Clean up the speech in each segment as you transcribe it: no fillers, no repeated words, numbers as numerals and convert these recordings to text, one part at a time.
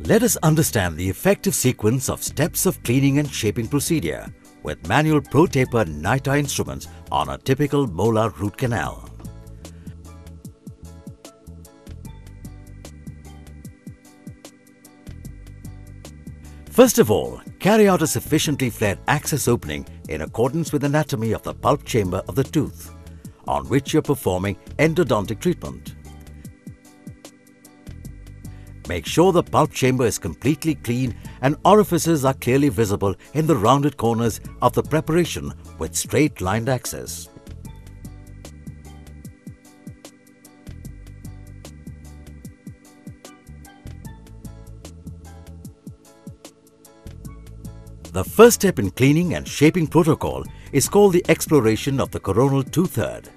Let us understand the effective sequence of steps of cleaning and shaping procedure with manual Protaper NITA instruments on a typical molar root canal. First of all, carry out a sufficiently flared access opening in accordance with the anatomy of the pulp chamber of the tooth, on which you are performing endodontic treatment. Make sure the pulp chamber is completely clean and orifices are clearly visible in the rounded corners of the preparation with straight lined access. The first step in cleaning and shaping protocol is called the exploration of the coronal two-third.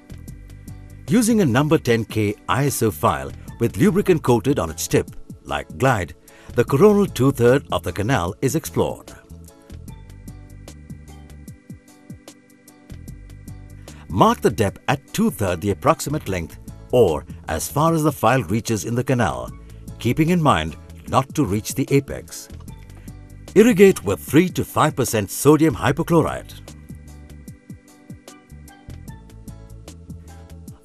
Using a number 10K ISO file with lubricant coated on its tip, like Glide, the coronal two-third of the canal is explored. Mark the depth at two-thirds the approximate length or as far as the file reaches in the canal, keeping in mind not to reach the apex. Irrigate with 3 to 5% sodium hypochlorite.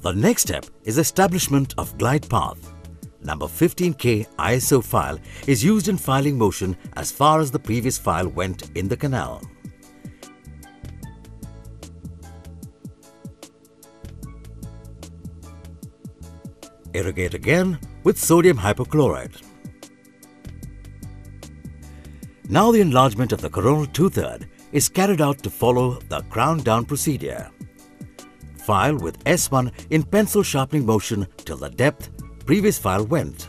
The next step is establishment of glide path. Number 15K ISO file is used in filing motion as far as the previous file went in the canal. Irrigate again with sodium hypochlorite. Now the enlargement of the coronal two-third is carried out to follow the crown down procedure. File with S1 in pencil sharpening motion till the depth previous file went.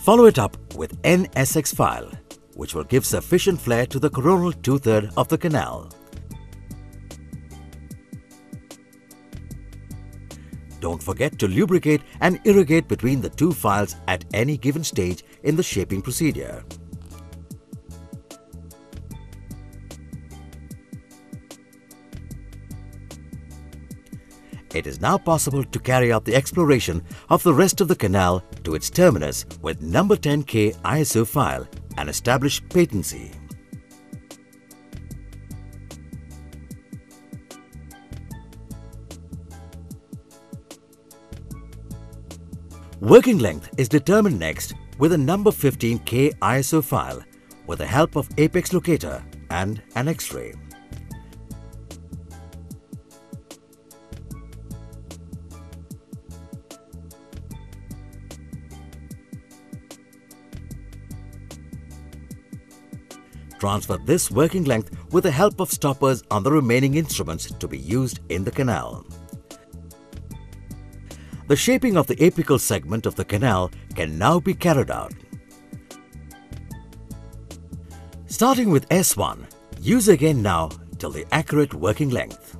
Follow it up with NSX file, which will give sufficient flare to the coronal two-third of the canal. Don't forget to lubricate and irrigate between the two files at any given stage in the shaping procedure. It is now possible to carry out the exploration of the rest of the canal to its terminus with number 10K ISO file and establish patency. Working length is determined next with a number 15K ISO file with the help of apex locator and an X-ray. Transfer this working length with the help of stoppers on the remaining instruments to be used in the canal. The shaping of the apical segment of the canal can now be carried out. Starting with S1, use again now till the accurate working length.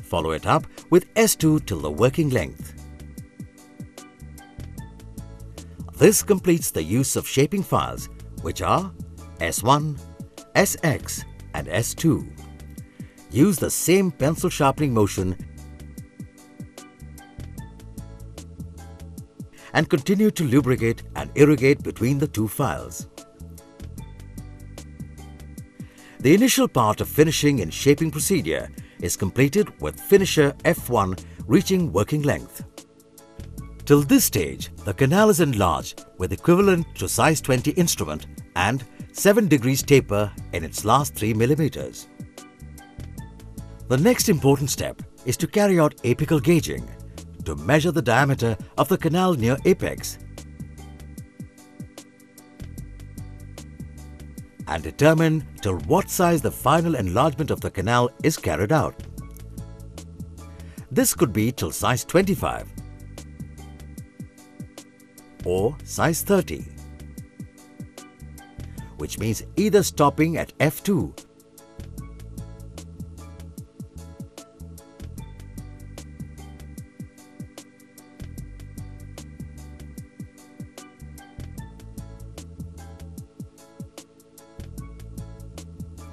Follow it up with S2 till the working length. This completes the use of shaping files, which are S1, SX and S2. Use the same pencil sharpening motion and continue to lubricate and irrigate between the two files. The initial part of finishing and shaping procedure is completed with finisher F1 reaching working length. Till this stage, the canal is enlarged with equivalent to size 20 instrument and 7 degrees taper in its last 3 mm. The next important step is to carry out apical gauging to measure the diameter of the canal near apex and determine till what size the final enlargement of the canal is carried out. This could be till size 25 or size 30, which means either stopping at F2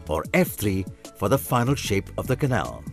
or F3 for the final shape of the canal.